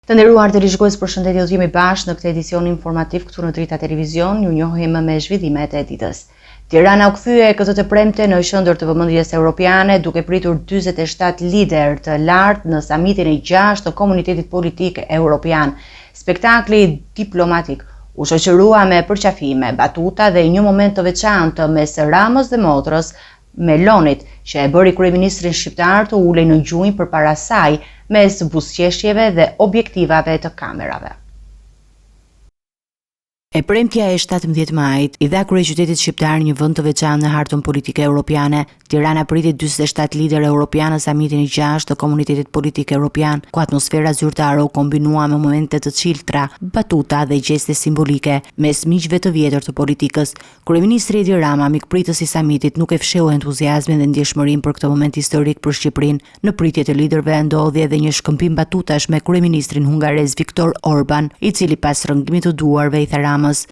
Të nderuar televizionistë, përshëndetje, do të jemi bashkë në këtë edicion informativ këtu në Drita Televizion. Ju njohim me zhvillimet e ditës. Tirana u kthye këtë të premte në qendër të vëmendjes europiane, duke pritur 47 lider të lartë në samitin e 6 të Komunitetit Politik Europian. Spektakli diplomatik u shoqërua me përqafime, batuta dhe një moment të veçantë mes Ramës dhe motrës Melonit, që e bëri kryeministrin shqiptar të ulej në gjunjë përpara saj mes buzëqeshjeve dhe objektivave të kamerave. E premtja e 17 majit i dha kryeqytetit shqiptar një vend të veçantë në hartën politike europiane. Tirana priti 47 lider europian në samitin e 6 të Komunitetit Politik Europian, ku atmosfera zyrtare u kombinua me momente të çiltra, batuta dhe gjeste simbolike mes miqve të vjetër të politikës. Kryeministri Edi Rama, mikpritës i samitit, nuk e fsheu entuziazmin dhe ndjeshmërinë për këtë moment historik për Shqipërinë. Në pritje të liderëve ndodhi edhe një shkëmbim batutash me kryeministrin hungarez Viktor Orban, i cili pas rrëngimit të duarve i tha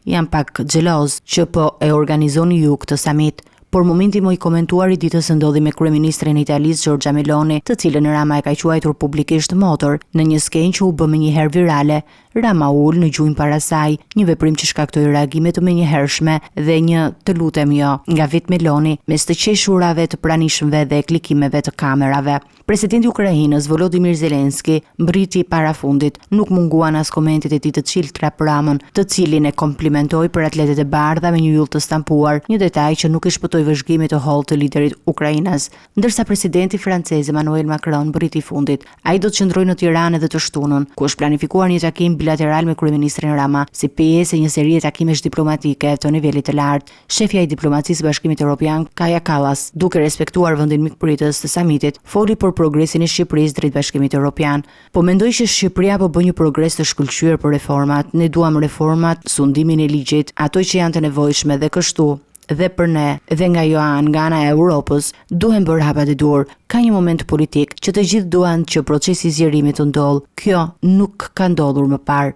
jam pak xheloz që po e organizoni ju këtë samit. Por momenti më i komentuar i ditës ndodhi me kryeministrin e Italisë Giorgia Meloni, të cilën Rama e ka quajtur publikisht motor, në një skenjë që u bë menjëherë virale. Rama ul në gjunjë para saj, një veprim që shkaktoi reagime të menjëhershme dhe një "të lutem jo" nga vet Meloni, mes të qeshurave të pranishmëve dhe klikimeve të kamerave. Presidenti i Ukrainës Volodymyr Zelensky mbriti para fundit, nuk munguan as komentet e tij të çiltra për Ramën, të cilin e komplimentoi për atletet e bardha me një yll të stampuar, një detaj që nuk i shpëtoi vëzhgimit të hollë të liderit ukrainas. Ndërsa presidenti francez Emmanuel Macron mbriti fundit, ai do të qëndrojë në Tiranë edhe të shtunën, ku është planifikuar një takim bilateral me kryeministrin Rama, si pjesë e një serie takimesh diplomatike të nivelit të lartë. Shefja e diplomacisë së Bashkimit Evropian, Kaja Kallas, duke respektuar vendin mikpritës të samitit, foli për progresin e Shqipërisë drejt Bashkimit Evropian. Po mendoj që Shqipëria po bën një progres të shkëlqyer për reformat. Ne duam reformat, sundimin e ligjit, ato që janë të nevojshme dhe kështu. Dhe për ne, dhe nga nga ana e Europës, duhen bërë hapat e dur. Ka një moment politik që të gjithë duan që procesi i zgjerimit të ndodhë. Kjo nuk ka ndodhur më parë.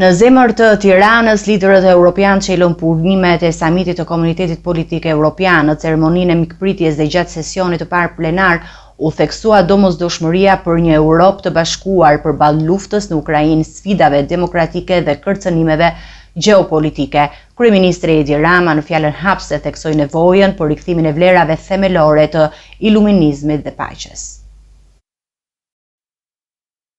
Në zemër të Tiranës, liderët europian çelën punimet e samitit të Komunitetit Politik Europian. Në ceremoninë e mikpritjes dhe gjatë sesionit të parë plenar, u theksua domosdoshmëria për një Europë të bashkuar përballë luftës në Ukrainë, sfidave demokratike dhe kërcënimeve gjeopolitike. Kryeministri Edi Rama në fjalën hapse theksoi nevojën për rikthimin e vlerave themelore të iluminizmit dhe paqes.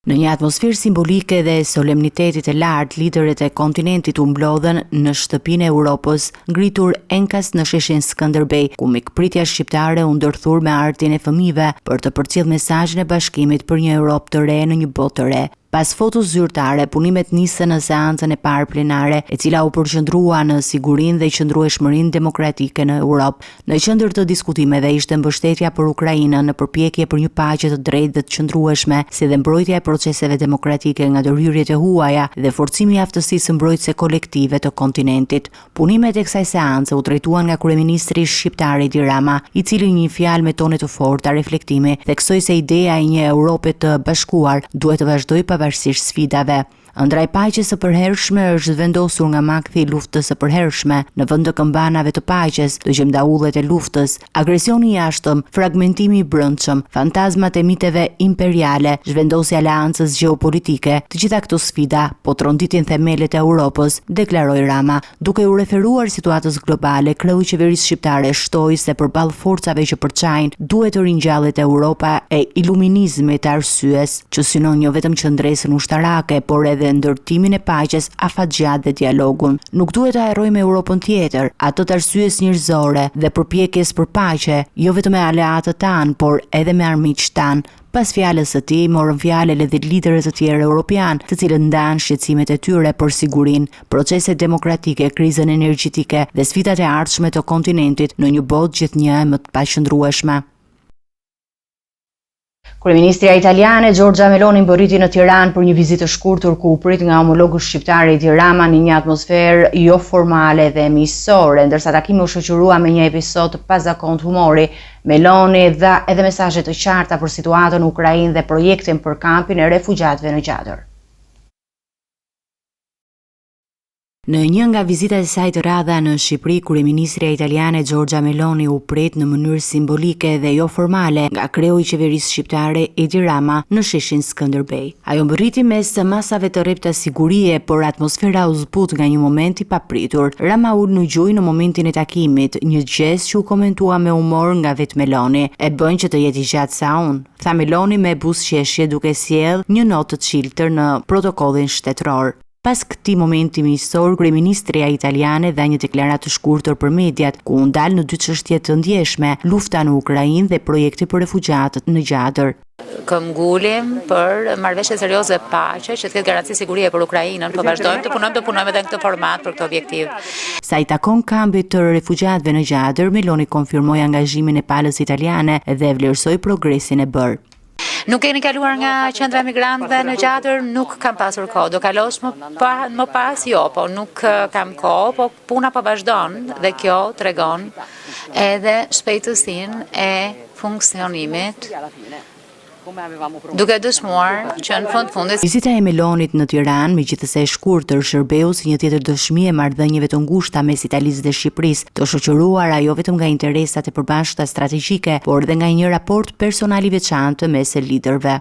Në një atmosferë simbolike dhe solemnitetit të lartë, liderët e kontinentit u mblodhen në shtëpinë e Europës, ngritur enkas në sheshin Skënderbej, ku mikpritja shqiptare u ndërthur me artin e fëmijëve për të përcjellë mesazhin e bashkimit për një Europë të re në një botë të re. Pas fotos zyrtare, punimet nisën në seancën e parë plenare, e cila u përqendrua në sigurinë dhe qëndrueshmërinë demokratike në Europë. Në qendër të diskutimeve ishte mbështetja për Ukrainën në përpjekje për një paqe të drejtë dhe të qëndrueshme, si dhe mbrojtja e proceseve demokratike nga ndërhyrjet e huaja dhe forcimi i aftësisë mbrojtëse kolektive të kontinentit. Punimet e kësaj seance u drejtuan nga kryeministri shqiptar Edi Rama, i cili në një fjalë me tone të forta reflektimi theksoi se ideja e një Europe të bashkuar duhet të vazhdojë pavarësisht sfidave. Ëndra e paqes së përhershme është vendosur nga makthi i luftës së përhershme në vend të këmbanave të paqes, të gjemdaullet e luftës, agresioni i jashtëm, fragmentimi i brendshëm, fantazmat e miteve imperiale, zhvendosja e aleancës gjeopolitike, të gjitha këto sfida po tronditin themelet e Europës, deklaroi Rama, duke u referuar situatës globale. Kreu i qeverisë shqiptare shtoi se përballë forcave që përçajnë, duhet të ringjallet Europa e iluminizmit të arsyes, që synon jo vetëm qendresën ushtarake, por edhe ndërtimin e paqes afatgjat dhe dialogun. Nuk duhet të harrojmë Europën tjetër, atë të arsyes njerëzore dhe përpjekjes për paqe, jo vetëm me aleatët tanë, por edhe me armiqtë tanë. Pas fjalës së tij, morën fjalë edhe liderët të tjerë europian, të cilët ndanë shqetësimet e tyre për sigurinë, proceset demokratike, krizën energjetike dhe sfidat e ardhshme të kontinentit në një botë gjithnjë më të paqëndrueshme. Kryeministria italiane Giorgia Meloni mbërriti në Tiranë për një vizitë të shkurtër ku u prit nga homologu shqiptar Edi Rama në një atmosferë jo formale dhe miqësore, ndërsa takimi u shoqërua me një episod të pazakontë humori. Meloni dha edhe mesazhe të qarta për situatën në Ukrainë dhe projektin për kampin e refugjatëve në Gjadër. Në një nga vizitat e saj të radha në Shqipëri, kryeministrja italiane Giorgia Meloni u pret në mënyrë simbolike dhe jo formale nga kreu i qeverisë shqiptare Edi Rama në sheshin Skënderbej. Ajo mbërriti mes masave të rrepta sigurie, por atmosfera u zbut nga një moment i papritur. Rama ul në gjuj në momentin e takimit, një gest që u komentua me humor nga vetë Meloni. E bën që të jetë i gjatë sa unë, tha Meloni me buzëqeshje duke sjell një notë të çiltër në protokollin shtetëror. Pas këtij momenti miqësor, kryeministrja italiane dha një deklaratë të shkurtër për mediat, ku u ndal në dy çështje të ndjeshme, lufta në Ukrainë dhe projekti për refugjatët në Gjadër. Këmgullim për marrëveshje serioze paqe që të ketë garanci sigurie për Ukrainën, po vazhdojmë të punojmë edhe në këtë format për këtë objektiv. Sa i takon kambit të refugjatëve në Gjadër, Meloni konfirmoi angazhimin e palës italiane dhe vlerësoi progresin e bërë. Nuk keni kaluar nga qendra migrantëve në Gjadër, nuk kam pasur kohë. Do kalos më pas, jo, po nuk kam kohë, po puna po vazhdon dhe kjo tregon edhe shpejtësinë e funksionimit, duke dëshmuar që në fundit vizita e Melonit në Tiranë, megjithëse e shkurtër, shërbeu si një tjetër dëshmi e marrëdhënieve të ngushta mes Italisë dhe Shqipërisë, të shoqëruara jo vetëm nga interesat e përbashkëta strategjike, por edhe nga një raport personal i veçantë mes liderëve.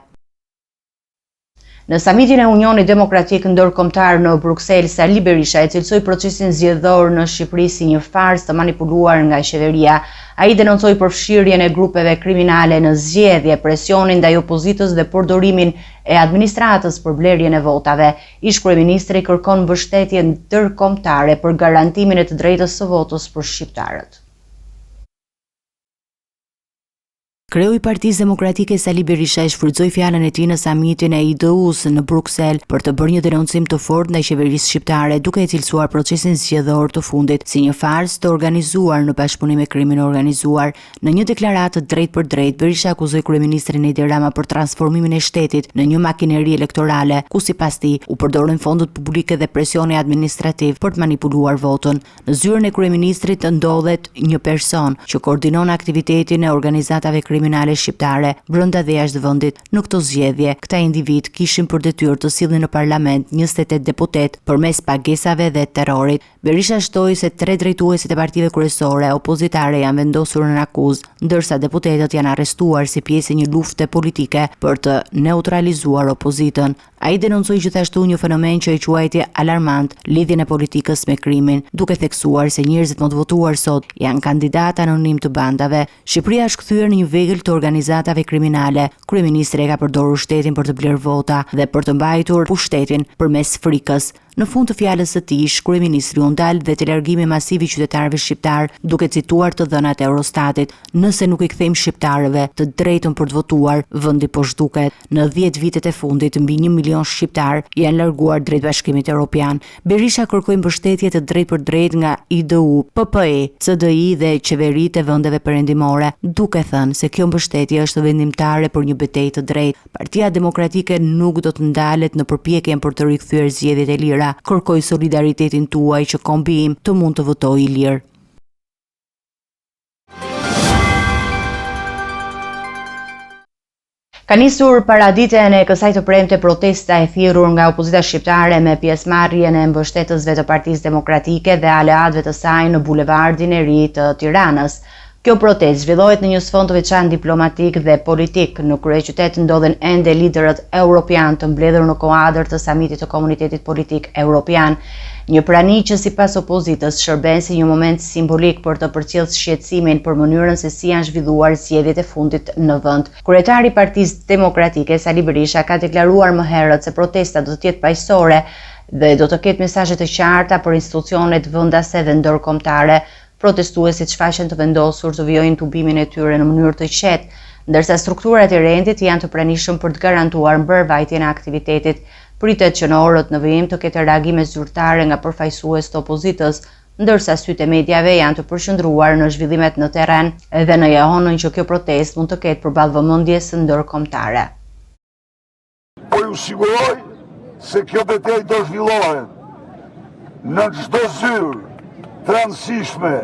Në samitin e Unionit Demokratik Ndërkombëtar në Bruksel, Sali Berisha e cilësoi procesin zgjedhor në Shqipëri si një farsë të manipuluar nga qeveria. Ai denoncoi përfshirjen e grupeve kriminale në zgjedhje, presionin ndaj opozitës dhe përdorimin e administratës për blerjen e votave. Ish-kryeministri kërkon mbështetje ndërkombëtare për garantimin e të drejtës së votës për shqiptarët. Kreu i Partisë Demokratike Sali Berisha e shfrytëzoi fjalën e tij në samitin e IDU-s në Bruksel për të bërë një denoncim të fortë ndaj qeverisë shqiptare, duke e cilësuar procesin zgjedhor të fundit si një farsë të organizuar në bashkëpunim me krimin organizuar. Në një deklaratë drejt për drejt, Berisha akuzoi kryeministrin Edi Rama për transformimin e shtetit në një makineri elektorale, ku sipas tij u përdoren fondët publike dhe presioni administrativ për të manipuluar votën. Në zyrën e kryeministrit ndodhet një person që koordinon aktivitetin e organizatave kriminale shqiptare brenda dhe jashtë vendit. Në këtë zgjedhje, këta individ kishin për detyrë të sillnin në parlament 28 deputet përmes pagesave dhe terrorit. Berisha shtoi se 3 drejtuesit e partive kryesore opozitare janë vendosur në akuzë, ndërsa deputetët janë arrestuar si pjesë e një lufte politike për të neutralizuar opozitën. Ai denoncoi gjithashtu një fenomen që e quajti alarmant, lidhjen e politikës me krimin, duke theksuar se njerëzit më të votuar sot janë kandidatë anonim të bandave. Shqipëria është kthyer në një vegël të organizatave kriminale. Kryeministri ka përdorur shtetin për të blerë vota dhe për të mbajtur pushtetin përmes frikës. Në fund të fjalës së tij, kryeministri u ndal dhe te largimi masiv i qytetarëve shqiptar, duke cituar të dhënat e Eurostatit: "Nëse nuk i kthejmë shqiptarëve të drejtën për të votuar, vendi po zhduket." Në 10 vitet e fundit, mbi 1 milion shqiptar janë larguar drejt Bashkimit Evropian. Berisha kërkoi mbështetje të drejtë për drejtë nga IDU, PPE, CDI dhe qeveritë e vendeve perëndimore, duke thënë se kjo mbështetje është vendimtare për një betejë të drejtë. Partia Demokratike nuk do të ndalet në përpjekjen për të rikthyer zgjedhjet e lira. Kërkoj solidaritetin tuaj që kombi im të mund të votojë i lirë. Ka nisur paraditen e kësaj të premte protesta e thirrur nga opozita shqiptare me pjesëmarrjen e mbështetësve të Partisë Demokratike dhe aleatëve të saj në bulevardin e ri të Tiranës. Kjo protestë zhvillohet në një sfond të veçantë diplomatik dhe politik. Në kryeqytet ndodhen ende liderët europian të mbledhur në kuadër të samitit të Komunitetit Politik Evropian, një prani që sipas opozitës shërben si një moment simbolik për të përcjellë shqetësimin për mënyrën se si janë zhvilluar zgjedhjet e fundit në vend. Kryetari i Partisë Demokratike Sali Berisha ka deklaruar më herët se protesta do të jetë paqësore dhe do të ketë mesazhe të qarta për institucionet vendase dhe ndërkombëtare. Protestuesit shfaqen të vendosur të vijojnë tubimin e tyre në mënyrë të qetë, ndërsa strukturat e rendit janë të pranishëm për të garantuar mbrojtjen e aktivitetit. Pritet që në orët në vijim të ketë reagime zyrtare nga përfaqësues të opozitës, ndërsa sytë e mediave janë të përqendruar në zhvillimet në terren dhe në jehonën që kjo protestë mund të ketë përballë vëmendjes ndërkombëtare. Po ju siguroj se kjo betejë do zhvillohet në çdo zyrë të rëndësishme,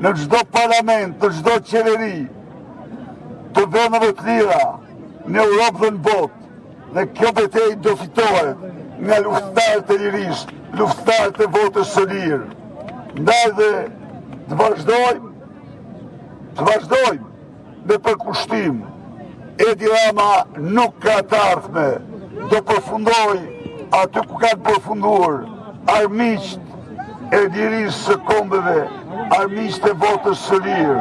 në çdo parlament, në çdo qeveri të vendeve të lira në Europë dhe në botë, dhe kjo betejë do fitohet nga luftëtarët e lirisë luftëtarët e votës së lirë. Ndaj dhe të vazhdojmë me përkushtim. Edi Rama nuk ka të ardhme, do përfundoj aty ku kanë përfunduar armiqt e lirisë së kombeve, armiqt e votës së lirë.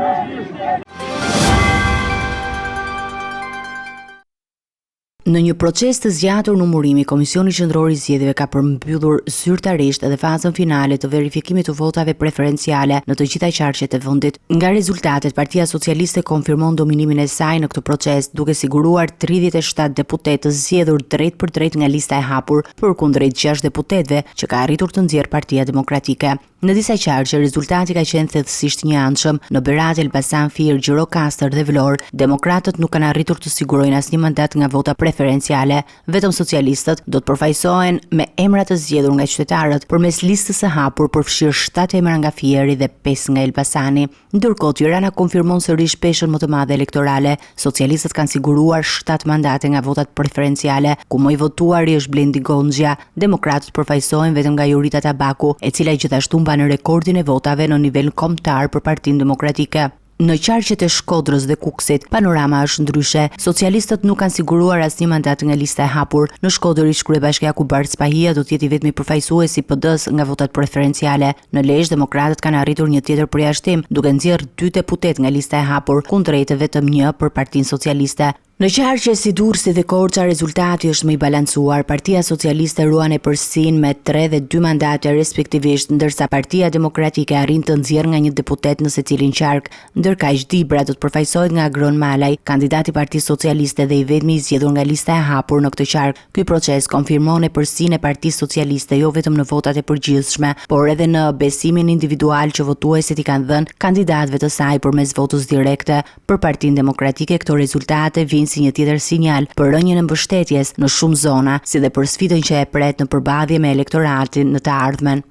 Në një proces të zgjatur numërimi, Komisioni Qendror i Zgjedhjeve ka përmbyllur zyrtarisht edhe fazën finale të verifikimit të votave preferenciale në të gjitha qarqet e vendit. Nga rezultatet, Partia Socialiste konfirmon dominimin e saj në këtë proces, duke siguruar 37 deputet të zgjedhur drejt për drejt nga lista e hapur, përkundrejt 6 deputetëve që ka arritur të nxjerrë Partia Demokratike. Në disa qarqe, rezultati ka qenë thellësisht një anshëm. Në Berat, Elbasan, Fier, Gjirokastër dhe Vlorë, demokratët nuk kanë arritur të sigurojnë asnjë mandat nga vota preferenciale. Vetëm socialistët do të përfaqësohen me emra të zgjedhur nga qytetarët përmes listës së hapur, përfshirë 7 emra nga Fieri dhe 5 nga Elbasani. Ndërkohë, Tirana konfirmon sërish peshën më të madhe elektorale. Socialistët kanë siguruar 7 mandate nga votat preferenciale, ku më i votuari është Blendi Gonxha. Demokratët përfaqësohen vetëm nga Jurita Tabaku, e cila gjithashtu në rekordin e votave në nivel kombëtar për Partinë Demokratike. Në qarqet e Shkodrës dhe Kukësit, panorama është ndryshe. Socialistët nuk kanë siguruar asnjë mandat nga lista e hapur. Në Shkodër, Kryebash-Kja Kubart Spahia do të jetë vetëm përfaqësuesi i PD-s nga votat preferenciale. Në Lezhë, demokratët kanë arritur një tjetër përjashtim, duke nxjerrë 2 deputet nga lista e hapur, kundrejt vetëm 1 për Partinë Socialiste. Në qarqe si Durrësi dhe Korça, rezultati është më i balancuar. Partia Socialiste ruan epërsinë me 3 dhe 2 mandate respektivisht, ndërsa Partia Demokratike arrin të nxjerrë nga një deputet në secilin qark. Ndërkaq Dibra do të përfaqësohet nga Agron Malaj, kandidati i Partisë Socialiste dhe i vetmi i zgjedhur nga lista e hapur në këtë qark. Ky proces konfirmon epërsinë e Partisë Socialiste jo vetëm në votat e përgjithshme, por edhe në besimin individual që votuesit i kanë dhënë kandidatëve të saj përmes votës direkte. Për Partinë Demokratike këto rezultate vijnë si një tjetër sinjal për rënien e mbështetjes në shumë zona, si dhe për sfidën që e pret në përballje me elektoratin në të ardhmen.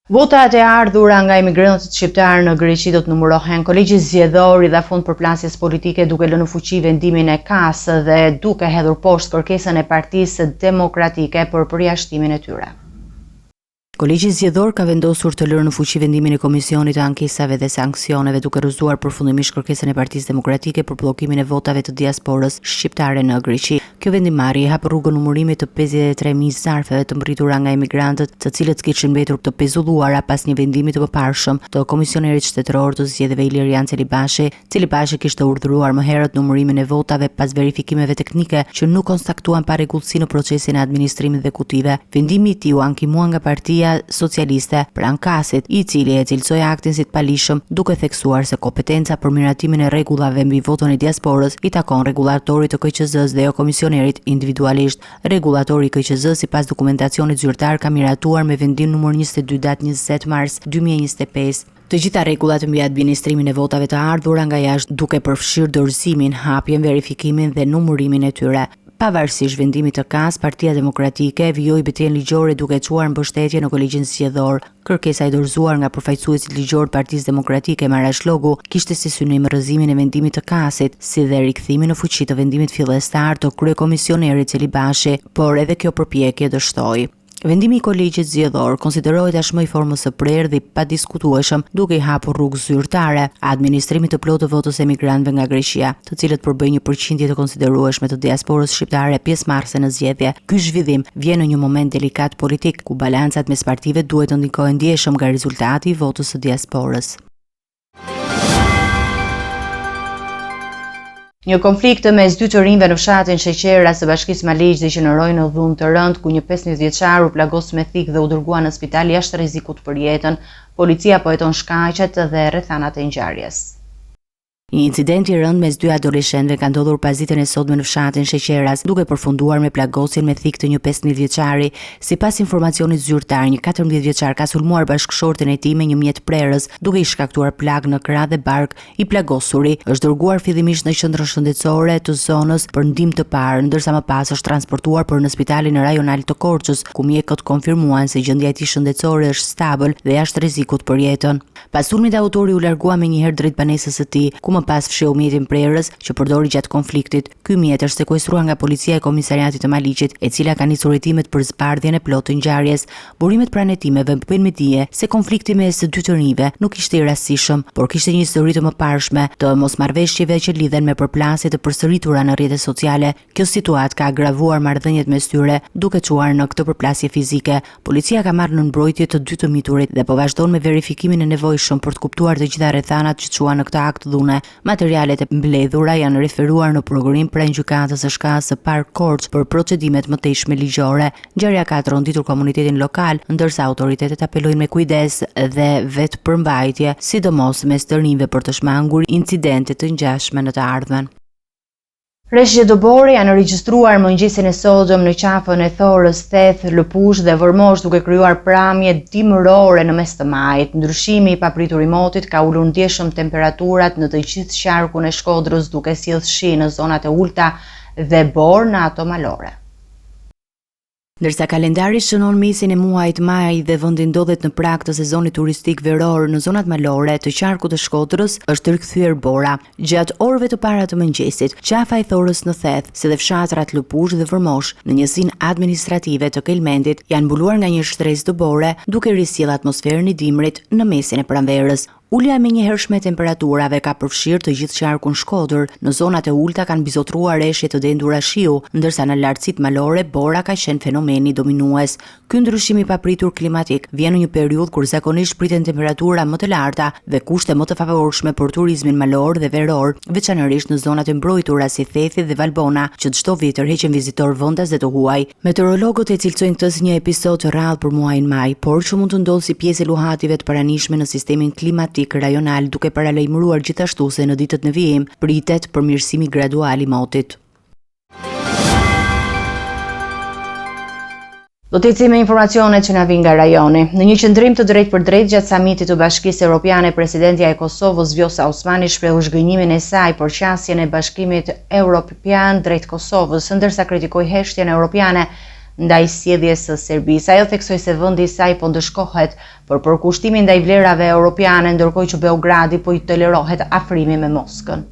Votat e ardhura nga emigrantët shqiptarë në Greqi do të numërohen. Kolegji Zgjedhor i dha fund përplasjes politike duke lënë në fuqi vendimin e KAS dhe duke hedhur poshtë kërkesën e Partisë Demokratike për përjashtimin e tyre. Kolegji Zgjedhor ka vendosur të lërë në fuqi vendimin e Komisionit të Ankesave dhe Sanksioneve duke rrëzuar përfundimisht kërkesën e Partisë Demokratike për bllokimin e votave të diasporës shqiptare në Greqi. Kjo vendimmarrje hap rrugën numërimit të 53.000 zarfeve të mbërritura nga emigrantët, të cilët kishin mbetur të pezulluara pas një vendimi të përparshëm të Komisionerit Shtetëror të Zgjedhjeve Ilirian Celibashi. Celibashi kishte urdhëruar më herët numërimin e votave pas verifikimeve teknike që nuk konstatuan parregullsi në procesin e administrimit dhe kutive. Vendimi i tij u ankimua nga Partia Socialiste pranë KAS-it, i cili e cilësoi aktin si të palishëm, duke theksuar se kompetenca për miratimin e rregullave mbi voton e diasporës i takon rregullatorit të KQZ-s dhe jo komisionerit individualisht. Rregullatori i KQZ-s sipas dokumentacionit zyrtar ka miratuar me vendim numër 22 datë 20 mars 2025. Të gjitha rregullat mbi administrimin e votave të ardhura nga jashtë, duke përfshirë dorëzimin, hapjen, verifikimin dhe numërimin e tyre. Pavarësisht vendimit të KAS, Partia Demokratike vijoi betejën ligjore duke çuar mbështetje në Kolegjin Zgjedhor. Kërkesa e dorëzuar nga përfaqësuesit ligjor të Partisë Demokratike Marashlogu kishte si synim rrëzimin e vendimit të KAS-it, si dhe rikthimin në fuqi të vendimit fillestar të kryekomisionerit Celibashi, por edhe kjo përpjekje dështoi. Vendimi i Kolegjit Zgjedhor konsiderohet tashmë i formës së prerë dhe i padiskutueshëm, duke i hapur rrugë zyrtare administrimit të plotë të votës emigrantëve nga Greqia, të cilët përbëjnë një përqindje të konsiderueshme të diasporës shqiptare pjesëmarrëse në zgjedhje. Ky zhvillim vjen në një moment delikat politik, ku balancat mes partive duhet të ndikojnë ndjeshëm nga rezultati i votës së diasporës. Një konflikt mes 2 të rinjve në fshatin Sheqera së Bashkisë Maleq degeneroi në dhunë të rënd, ku një 15 vjeçar u plagos me thikë dhe u dërgua në spital jashtë rrezikut për jetën. Policia po heton shkaqet dhe rrethanat e ngjarjes. Një incident i rënd mes 2 adoleshentëve ka ndodhur pas ditën e sotme në fshatin Sheqeras, duke përfunduar me plagosjen me thikë të një 15 vjeçari. Sipas informacionit zyrtar, një 14 vjeçar ka sulmuar bashkëshorten e tij me një mjet prerës, duke i shkaktuar plagë në krah dhe bark. I plagosuri është dërguar fillimisht në qendrën shëndetësore të zonës për ndihmë të parë, ndërsa më pas është transportuar për në spitalin rajonal të Korçës, ku mjekët konfirmuan se gjendja e tij shëndetësore është stabil dhe jashtë rrezikut për jetën. Pas sulmit, autori u largua menjëherë drejt banesës së tij, ku më pas fsheu mjetin prerës që përdori gjatë konfliktit. Ky mjet është sekuestruar nga policia e komisariatit të Maliqit, e cila ka nisur hetimet për zbardhjen e plotë të ngjarjes. Burimet pranë hetimeve bëjnë me dije se konflikti mes të dy të rinjve nuk ishte i rastësishëm, por kishte një histori të mëparshme të mosmarrveshjeve që lidhen me përplasje të përsëritura në rrjetet sociale. Kjo situatë ka agravuar marrëdhëniet mes tyre, duke çuar në këtë përplasje fizike. Policia ka marrë në mbrojtje të dy të miturit dhe po vazhdon me verifikimin e nevojshëm për të kuptuar të gjitha rrethanat që çuan në këtë akt dhune. Materialet e mbledhura janë referuar në prokurim pranë gjykatës së shkallës së parë Korçë për procedimet mëtejshme ligjore. Ngjarja ka tronditur komunitetin lokal, ndërsa autoritetet apelojnë me kujdes dhe vetë përmbajtje, sidomos mes të rinjve për të shmangur incidente të ngjashme në të ardhmen. Rreshqe dobore janë regjistruar mëngjesin e sotëm në qafën e Thorës, Theth, Lëpush dhe Vërmosh, duke krijuar pramje dimërore në mes të majit. Ndryshimi i papritur i motit ka ulur ndjeshëm temperaturat në të gjithë qarkun e Shkodrës, duke sjellë shi në zonat e ulta dhe Borë në ato malore. Ndërsa kalendari shënon mesin e muajit maj dhe vendi ndodhet në prag të sezonit turistik veror në zonat malore të qarkut të Shkodrës, është rikthyer Bora. Gjatë orëve të para të mëngjesit, qafa e Thorës në Theth, si dhe fshatrat Lëpush dhe Vërmosh në njësinë administrative të Kelmendit janë mbuluar nga një shtresë dëbore, duke risjellë atmosferën e dimrit në mesin e pranverës. Ulja me njëhershme e temperaturave ka përfshirë të gjithë qarkun Shkodër. Në zonat e ulta kanë bizotruar reshje të dendura shiu, ndërsa në lartësitë malore Bora ka qenë fenomeni dominues. Ky ndryshim i papritur klimatik vjen në një periudhë kur zakonisht priten temperatura më të larta dhe kushte më të favorshme për turizmin malor dhe veror, veçanërisht në zonat e mbrojtura si Thethi dhe Valbona, që çdo vit tërheqin vizitor vendas dhe të huaj. Meteorologët e cilësojnë këtë si një episod të rrallë për muajin maj, por që mund të ndodhë si pjesë e luhative të paranishme në sistemin klimatik rajonal, duke paralajmëruar gjithashtu se në ditët në vijim pritet përmirësimi gradual i motit. Do të ecim me informacionet që na vijnë nga rajoni. Në një qendrim të drejtë për drejtë gjatë samitit të Bashkisë Evropiane, presidentja e Kosovës Vjosa Osmani shprehu zhgënjimin e saj për qasjen e Bashkimit Evropian drejt Kosovës, ndërsa kritikoi heshtjen europiane ndaj sjelljes së Serbisë. Ajo theksoi se vendi i saj po ndëshkohet për përkushtimin ndaj vlerave europiane, ndërkohë që Beogradi po i tolerohet afrimi me Moskën.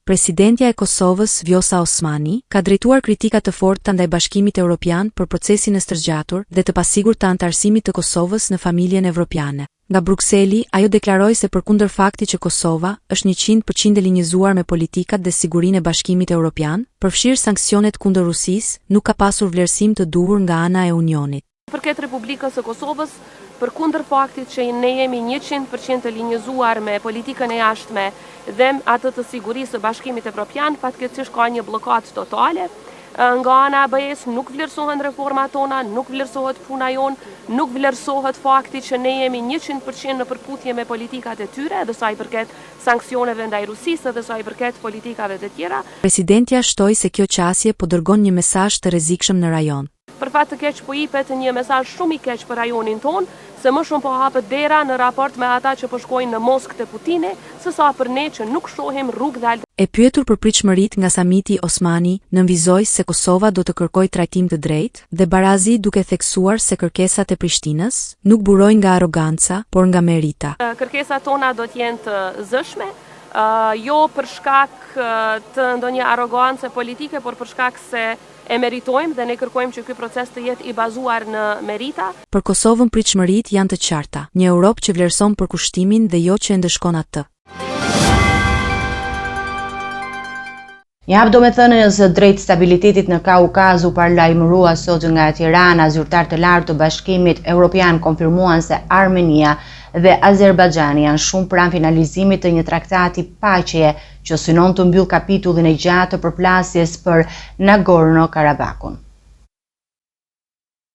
Presidentja e Kosovës Vjosa Osmani ka drejtuar kritika të forta ndaj Bashkimit Evropian për procesin e stërgjatur dhe të pasigurt të anëtarësimit të Kosovës në familjen evropiane. Nga Brukseli, ajo deklaroi se përkundër faktit që Kosova është 100% e linjëzuar me politikat dhe sigurinë e Bashkimit Evropian, përfshirë sanksionet kundër Rusisë, nuk ka pasur vlerësim të duhur nga ana e Unionit. Përket Republikës së Kosovës, përkundër faktit që ne jemi 100% e linjëzuar me politikën e jashtme dhe atë të sigurisë së Bashkimit Evropian, fatkeqësisht ka një bllokatë totale. Nga ana e BE-s nuk vlerësohen reformat tona, nuk vlerësohet puna jonë, nuk vlerësohet fakti që ne jemi 100% në përputhje me politikat e tyre, edhe sa i përket sanksioneve ndaj Rusisë dhe sa i përket politikave të tjera. Presidentja shtoi se kjo qasje po dërgon një mesazh të rrezikshëm në rajon. Për fat të keq po jepet një mesazh shumë i keq për rajonin ton, se më shumë po hapet dera në raport me ata që po shkojnë në Moskë te Putini, sesa për ne që nuk shohim rrugë dhe E pyetur për pritshmëritë nga samiti, Osmani nënvizoi se Kosova do të kërkojë trajtim të drejtë dhe barazi duke theksuar se kërkesat e Prishtinës nuk burojnë nga arroganca, por nga merita. Kërkesat tona do të jenë të zëshme, jo për shkak të ndonjë arrogancë politike, por për shkak se e meritojmë dhe ne kërkojmë që ky proces të jetë i bazuar në merita. Për Kosovën pritshmëritë janë të qarta, një Europë që vlerëson përkushtimin dhe jo që e ndëshkon atë. Një hap domethënies drejt stabilitetit në Kaukaz u paralajmërua sot nga Tirana. Zyrtar të lartë të Bashkimit Evropian konfirmuan se Armenia dhe Azerbajxhani janë shumë pranë finalizimit të një traktati paqeje që synon të mbyll kapitullin e gjatë të përplasjes për Nagorno-Karabakun.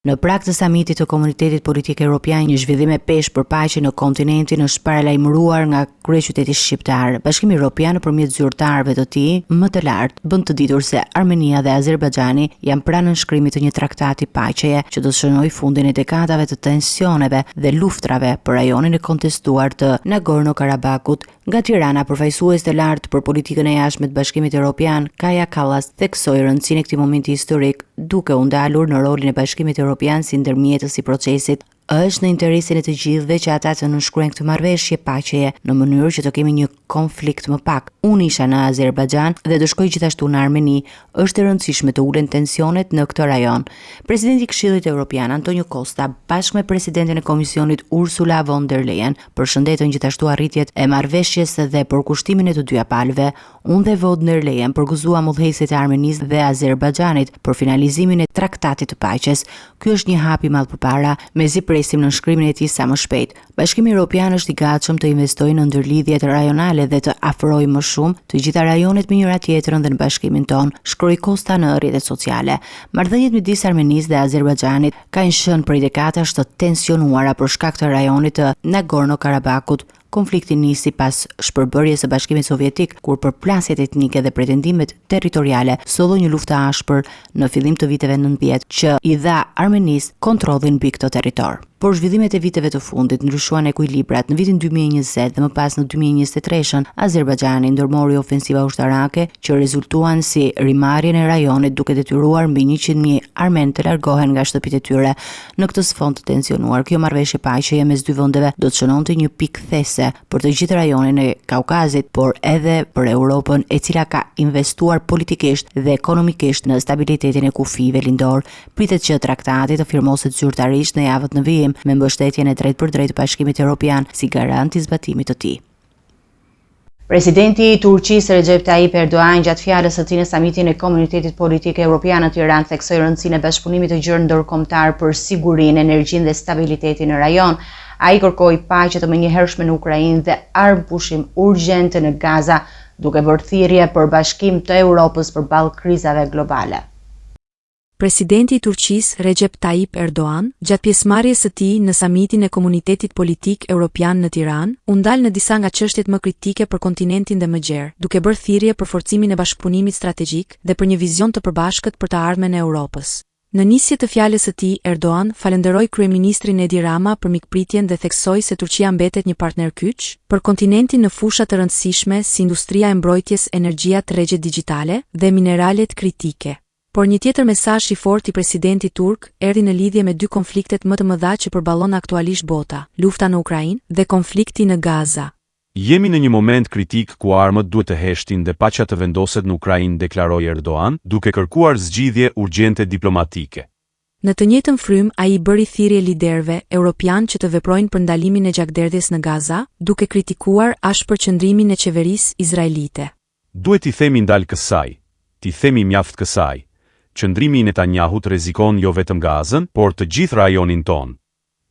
Në prag të samitit të Komunitetit Politik Evropian, një zhvillim e peshë për paqe në kontinentin është paralajmëruar nga kryeqyteti shqiptar. Bashkimi Evropian nëpërmjet zyrtarëve të tij më të lartë bën të ditur se Armenia dhe Azerbajxhani janë pranë nënshkrimit të një traktati paqeje që do të shënojë fundin e dekadave të tensioneve dhe luftrave për rajonin e kontestuar të Nagorno-Karabakut. Nga Tirana, përfaqësues të lartë për politikën e jashtme të Bashkimit Evropian, Kaja Kallas, theksoi rëndësinë e këtij momenti historik, duke u ndalur në rolin e Bashkimit Evropian si ndërmjetës i procesit. Është në interesin e të gjithëve që ata të nënshkruajnë këtë marrëveshje paqeje në mënyrë që të kemi një konflikt më pak. Unë isha në Azerbajxhan dhe do shkoj gjithashtu në Armeni. Është e rëndësishme të ulen tensionet në këtë rajon. Presidenti i Këshillit Evropian Antonio Costa bashkë me presidentin e Komisionit Ursula von der Leyen përshëndetën gjithashtu arritjet e marrëveshjes dhe përkushtimin e të dyja palëve. Unë dhe von der Leyen përgëzuam udhëheqësit e Armenisë dhe Azerbajxhanit për finalizimin e traktatit të paqes. Ky është një hap i madh përpara, mezi presim në nënshkrimin e tij sa më shpejt. Bashkimi Evropian është i gatshëm të investojë në ndërlidhjet rajonale dhe të afrojë më shumë të gjitha rajonet me njëra tjetrën dhe në bashkimin ton, shkroi Costa në rrjetet sociale. Marrëdhëniet midis Armenisë dhe Azerbajxhanit kanë qenë prej dekadash të tensionuara për shkak të rajonit të Nagorno-Karabakut. Konflikti nisi pas shpërbërjes së Bashkimit Sovjetik, kur përplasjet etnike dhe pretendimet territoriale solli një luftë ashpër në fillim të viteve 90 që i dha Armenisë kontrollin mbi këtë territor. Por zhvillimet e viteve të fundit ndryshuan ekuilibrat. Në vitin 2020 dhe më pas në 2023 Azerbajxhani ndërmori ofensiva ushtarake që rezultuan si rimarrjen e rajonit, duke detyruar mbi 100.000 armen të largohen nga shtëpitë e tyre. Në këtë sfond të tensionuar, kjo marrëveshje paqeje mes dy vendeve do të shënonte një pikë these për të gjithë rajonin e Kaukazit, por edhe për Europën, e cila ka investuar politikisht dhe ekonomikisht në stabilitetin e kufive lindor. Pritet që traktati të firmoset zyrtarisht në javët në vijim me mbështetjen e drejt për drejt të Bashkimit Evropian si garant i zbatimit të tij. Presidenti i Turqisë Recep Tayyip Erdoğan gjatë fjalës së tij në samitin e Komunitetit Politik Evropian në Tiranë theksoi rëndësinë e bashkëpunimit të gjerë ndërkombëtar për sigurinë, energjinë dhe stabilitetin në rajon. Ai kërkoi paqe të menjëhershme në Ukrainë dhe armëpushim urgjent në Gaza, duke bërë thirrje për bashkim të Europës përballë krizave globale. Presidenti i Turqisë Recep Tayyip Erdoğan, gjatë pjesëmarrjes së tij në samitin e Komunitetit Politik Evropian në Tiranë, u ndal në disa nga çështjet më kritike për kontinentin dhe më gjerë, duke bërë thirrje për forcimin e bashkëpunimit strategjik dhe për një vizion të përbashkët për të ardhmen e Europës. Në nisje të fjalës së tij, Erdoğan falenderoi kryeministrin Edi Rama për mikpritjen dhe theksoi se Turqia mbetet një partner kyç për kontinentin në fusha të rëndësishme si industria e mbrojtjes, energjia, tregjet digjitale dhe mineralet kritike. Por një tjetër mesazh i fortë i presidentit turk erdhi në lidhje me dy konfliktet më të mëdha që përballon aktualisht bota, lufta në Ukrainë dhe konflikti në Gaza. Jemi në një moment kritik ku armët duhet të heshtin dhe paqja të vendoset në Ukrainë, deklaroi Erdoğan, duke kërkuar zgjidhje urgjente diplomatike. Në të njëjtën frym, ai I bëri thirrje liderëve europian që të veprojnë për ndalimin e gjakderdhjes në Gaza, duke kritikuar ashpër qëndrimin e qeverisë izraelite. Duhet I themi ndal kësaj, t'i themi mjaft kësaj. Qëndrimi I Netanyahut rrezikon jo vetëm Gazën, por të gjithë rajonin ton.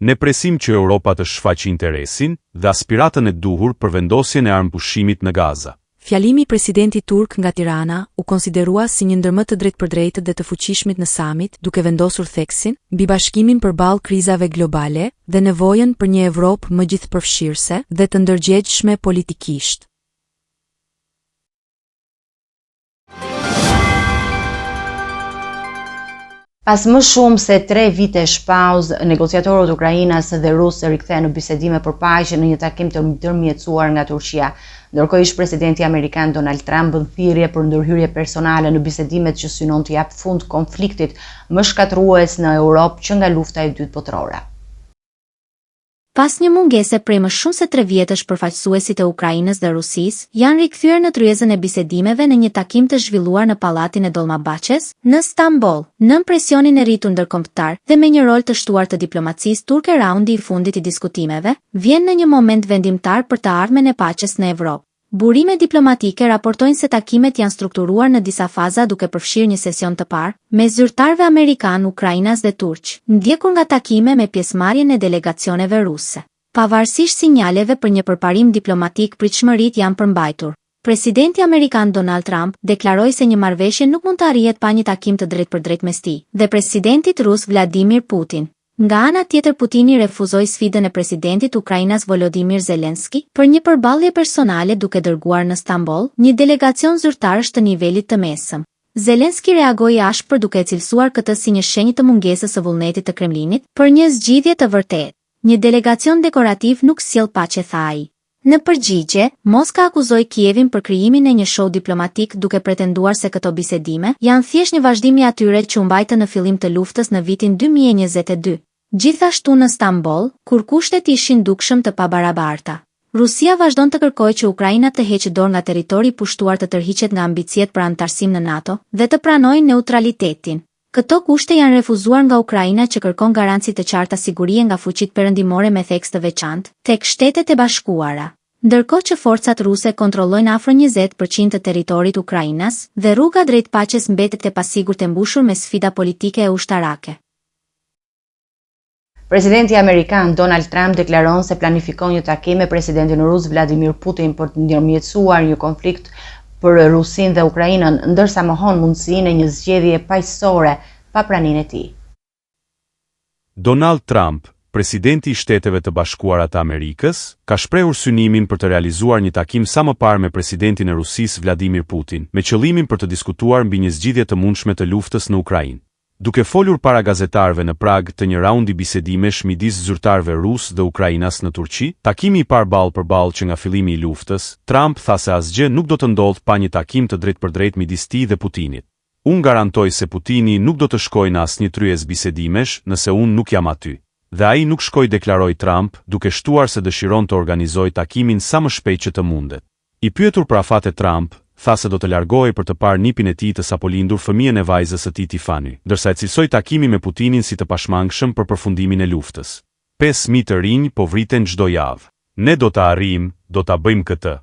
Ne presim që Europa të shfaqë interesin dhe aspiratën e duhur për vendosjen e armëpushimit në Gaza. Fjalimi I presidentit turk nga Tirana u konsiderua si një ndër më të drejtpërdrejtët dhe të fuqishmit në samit, duke vendosur theksin mbi bashkimin përballë krizave globale dhe nevojën për një Evropë më gjithëpërfshirëse dhe të ndërgjegjshme politikisht. Pas më shumë se 3 vitesh pauzë, negociatorët ukrainas dhe rusë rikthehen në bisedime për paqe në një takim të ndërmjetësuar nga Turqia. Ndërkohë ish presidenti amerikan Donald Trump bën thirrje për ndërhyrje personale në bisedimet që synon të jap fund konfliktit më shkatërrues në Europë që nga lufta e dytë botërore. Pas një mungese prej më shumë se 3 vjetësh, përfaqësuesit e Ukrainës dhe Rusisë janë rikthyer në tryezën e bisedimeve në një takim të zhvilluar në pallatin e Dolmabahçes në Stamboll. Nën presionin e rritur ndërkombëtar dhe me një rol të shtuar të diplomacisë turke, raundi I fundit I diskutimeve vjen në një moment vendimtar për të ardhmen e paqes në Evropë. Burime diplomatike raportojnë se takimet janë strukturuar në disa faza duke përfshirë një sesion të parë me zyrtarëve amerikan, ukrainas dhe turq, ndjekur nga takime me pjesëmarrjen e delegacioneve ruse. Pavarësisht sinjaleve për një përparim diplomatik, pritshmëritë janë përmbajtur. Presidenti amerikan Donald Trump deklaroi se një marrëveshje nuk mund të arrihet pa një takim të drejtpërdrejtë mes tij dhe presidentit rus Vladimir Putin. Nga ana tjetër, Putini refuzoi sfidën e presidentit Ukrainas Volodymyr Zelensky për një përballje personale duke dërguar në Stamboll një delegacion zyrtarësh të nivelit të mesëm. Zelensky reagoi ashpër duke e cilësuar këtë si një shenjë të mungesës së vullnetit të Kremlinit për një zgjidhje të vërtetë. Një delegacion dekorativ nuk sjell paqe, tha ai. Në përgjigje, Moska akuzoi Kievin për krijimin e një show diplomatik duke pretenduar se këto bisedime janë thjesht një vazhdim I atyre që u mbajtën në fillim të luftës në vitin 2022. Gjithashtu në Stamboll, kur kushtet ishin dukshëm të pabarabarta, Rusia vazhdon të kërkojë që Ukraina të heqë dorë nga territori pushtuar, të tërhiqet nga ambiciet për anëtarësim në NATO dhe të pranojë neutralitetin. Këto kushte janë refuzuar nga Ukraina, që kërkon garanci të qarta sigurie nga fuqitë perëndimore me theks të veçantë tek Shtetet e Bashkuara. Ndërkohë që forcat ruse kontrollojnë afër 20% të territorit Ukrainas dhe rruga drejt paqes mbetet e pasigurt e mbushur me sfida politike e ushtarake. Presidenti amerikan Donald Trump deklaron se planifikon një takim me presidentin rus Vladimir Putin për të ndërmjetësuar një konflikt për Rusinë dhe Ukrainën, ndërsa mohon mundësinë e një zgjedhje paqësore pa praninë e tij. Donald Trump, presidenti i Shteteve të Bashkuara të Amerikës, ka shprehur synimin për të realizuar një takim sa më parë me presidentin e Rusisë Vladimir Putin, me qëllimin për të diskutuar mbi një zgjidhje të mundshme të luftës në Ukrainë. Duke folur para gazetarëve në Prag të një raundi bisedimesh midis zyrtarëve rus dhe ukrainas në Turqi, takimi i parë ballë për ballë që nga fillimi i luftës, Trump tha se asgjë nuk do të ndodhë pa një takim të drejtpërdrejtë midis tij dhe Putinit. Unë garantoj se Putini nuk do të shkojë në asnjë tryez bisedimesh nëse unë nuk jam aty. Dhe ai nuk shkoi, deklaroi Trump, duke shtuar se dëshiron të organizojë takimin sa më shpejt që të mundet. I pyetur për afat e Trump, tha se do të largohej për të parë nipin e tij të sapolindur, fëmijën e vajzës së tij Tiffany, ndërsa e cilësoi takimin me Putinin si të pashmangshëm për përfundimin e luftës. 5.000 të rinj po vriten çdo javë. Ne do ta arrijmë, do ta bëjmë këtë.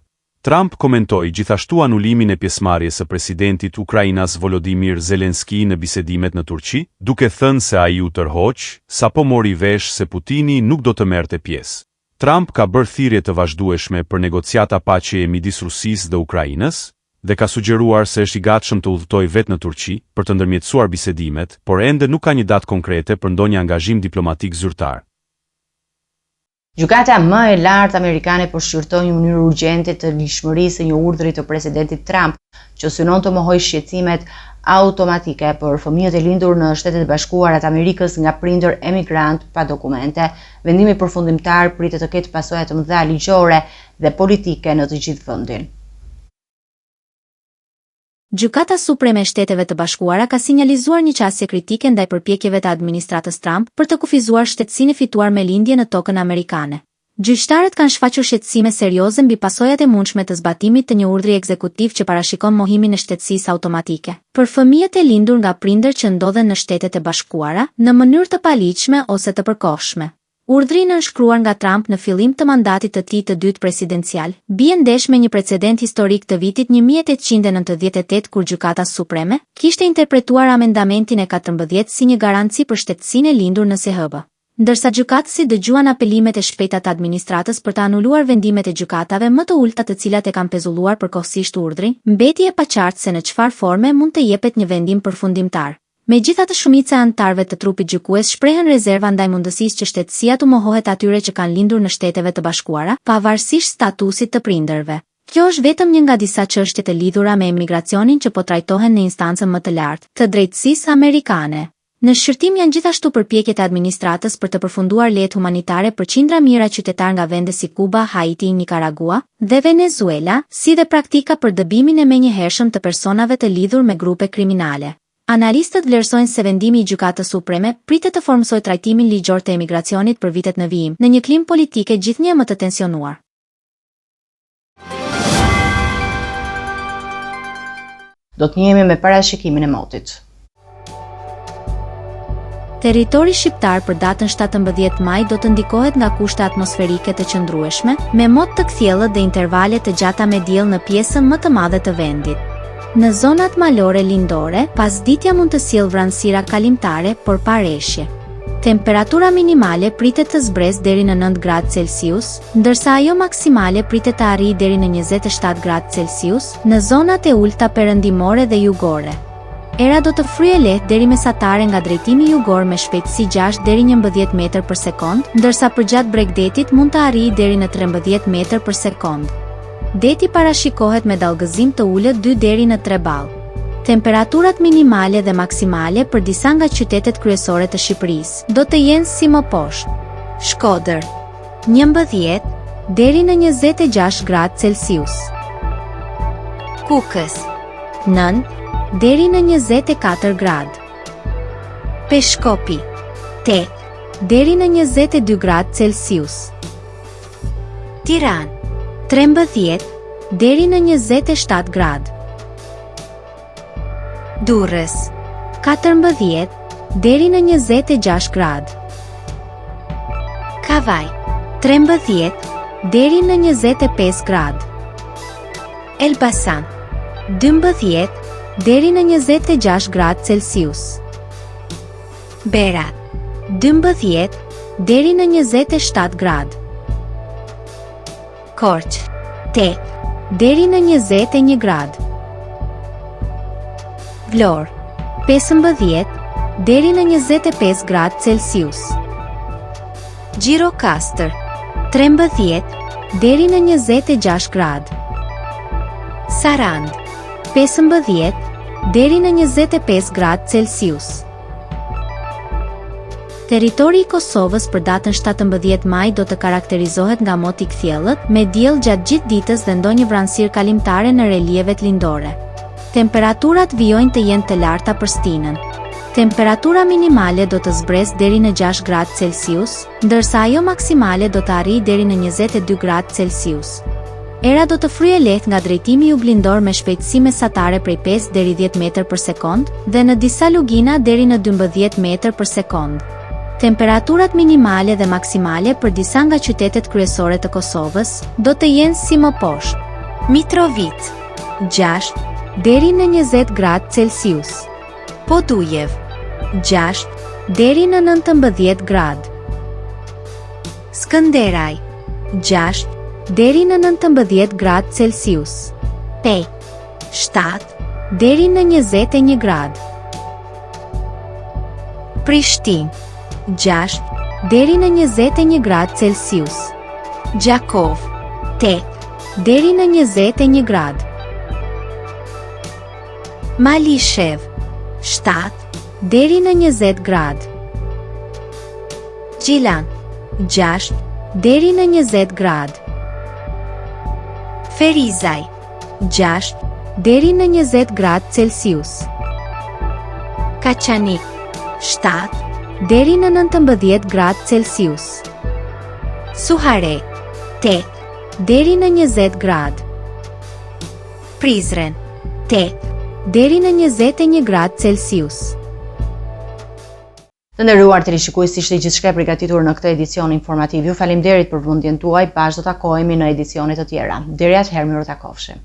Trump komentoi gjithashtu anulimin e pjesëmarrjes së presidentit Ukrainas Volodymyr Zelensky në bisedimet në Turqi, duke thënë se ai u tërhoq sapo mori vesh se Putini nuk do të merrte pjesë. Trump ka bërë thirrje të vazhdueshme për negociata paqeje midis Rusisë dhe Ukrainës dhe ka sugjeruar se është i gatshëm të udhëtojë vetë në Turqi për të ndërmjetësuar bisedimet, por ende nuk ka një datë konkrete për ndonjë angazhim diplomatik zyrtar. Gjykata më e lartë amerikane po shqyrtoi në mënyrë urgjente të lishmërisë së një urdhri të presidentit Trump që synon të mohojë shqetësimet automatike për fëmijët e lindur në Shtetet e Bashkuara të Amerikës nga prindër emigrant pa dokumente. Vendimi përfundimtar pritet të ketë pasoja të mëdha ligjore dhe politike në të gjithë vendin. Gjykata Supreme e Shteteve të Bashkuara ka sinjalizuar një qasje kritike ndaj përpjekjeve të administratës Trump për të kufizuar shtetësinë e fituar me lindje në tokën amerikane. Gjyqtarët kanë shfaqur shqetësime serioze mbi pasojat e mundshme të zbatimit të një urdhri ekzekutiv që parashikon mohimin e shtetësisë automatike për fëmijët e lindur nga prindër që ndodhen në Shtetet e Bashkuara në mënyrë të paligjshme ose të përkohshme. Urdhri nënshkruar nga Trump në fillim të mandatit të tij të dytë presidencial bie ndesh me një precedent historik të vitit 1898 kur Gjykata Supreme kishte interpretuar amendamentin e 14 si një garanci për shtetësinë e lindur në SHB. Ndërsa gjykatësit dëgjuan apelimet e shpejta të administratës për të anuluar vendimet e gjykatave më të ulta të cilat e kanë pezulluar përkohësisht urdhrin, mbeti e paqartë se në çfarë forme mund të jepet një vendim përfundimtar. Megjithatë, shumica e anëtarëve të trupit gjykues shprehen rezerva ndaj mundësisë që shtetësia të mohohet atyre që kanë lindur në Shteteve të Bashkuara, pavarësisht statusit të prindërve. Kjo është vetëm një nga disa çështje të lidhura me emigracionin që po trajtohen në instancën më të lartë të drejtësisë amerikane. Në shqyrtim janë gjithashtu përpjekjet e administratës për të përfunduar lejet humanitare për qindra mijëra qytetar nga vende si Kuba, Haiti, Nikaragua dhe Venezuela, si dhe praktika për dëbimin e menjëhershëm të personave të lidhur me grupe kriminale. Analistët vlerësojnë se vendimi i Gjykatës Supreme pritet të formsojë trajtimin ligjor të emigracionit për vitet në vijim, në një klimë politike gjithnjë më të tensionuar. Do të njihemi me parashikimin e motit. Territori shqiptar për datën 17 maj do të ndikohet nga kushte atmosferike të qëndrueshme, me mot të kthjellët dhe intervale të gjata me diell në pjesën më të madhe të vendit. Në zonat malore lindore, pasditja mund të sjellë vranësira kalimtare, por pa reshje. Temperatura minimale pritet të zbresë deri në 9 gradë Celsius, ndërsa ajo maksimale pritet të arrijë deri në 27 gradë Celsius në zonat e ulta perëndimore dhe jugore. Era do të fryejë lehtë deri mesatare nga drejtimi jugor me shpejtësi 6 deri 11 metër për sekond, ndërsa përgjatë Bregdetit mund të arrijë deri në 13 metër për sekond. Deti parashikohet me dallgëzim të ulët 2 deri në 3 ballë. Temperaturat minimale dhe maksimale për disa nga qytetet kryesore të Shqipërisë do të jenë si më poshtë. Shkodër 11 deri në 26 gradë Celsius. Kukës 9 deri në 24 gradë. Peshkopi 8 deri në 22 gradë Celsius. Tiranë, 13 deri në 27 gradë. Durrës, 14 deri në 26 gradë. Kavaj, 13 deri në 25 gradë. Elbasan, 12 deri në 26 gradë Celsius. Berat, 12 deri në 27 gradë. Korç, 8 deri në 21 gradë. Vlorë, 15 deri në 25 gradë Celsius. Gjirokastër, 13 deri në 26 gradë. Sarand, 15 deri në 25 gradë Celsius. Territori i Kosovës për datën 17 maj do të karakterizohet nga moti kthjellët, me diell gjatë gjithë ditës dhe ndonjë vranësirë kalimtare në relievet lindore. Temperaturat vijojnë të jenë të larta për stinën. Temperatura minimale do të zbresë deri në 6 gradë Celsius, ndërsa ajo maksimale do të arrijë deri në 22 gradë Celsius. Era do të fryejë lehtë nga drejtimi juglindor me shpejtësi mesatare prej 5 deri 10 metër për sekond dhe në disa lugina deri në 12 metër për sekond. Temperaturat minimale dhe maksimale për disa nga qytetet kryesore të Kosovës do të jenë si më poshtë. Mitrovica, 6 deri në 20 gradë Celsius. Podujev, 6 deri në 19 gradë. Skënderaj, 6 deri në 19 gradë Celsius. Pej, 7 deri në 21 gradë. Prishtinë, 6 deri në 21 gradë Celsius. Gjakov, 8 deri në 21 gradë. Malishev, 7 deri në 20 gradë. Gjilan, 6 deri në 20 gradë. Ferizaj, 6 deri në 20 gradë Celsius. Kaçanik, 7 deri në 19 gradë Celsius. Suhare, 8 deri në 20 gradë. Prizren, 8 deri në 21 gradë Celsius. Të nderuar teleshikues, ishte gjithçka e përgatitur në këtë edicion informativ. Ju faleminderit për vëmendjen tuaj. Bashkë do takohemi në edicione të tjera. Deri atëherë, mirë takofshim.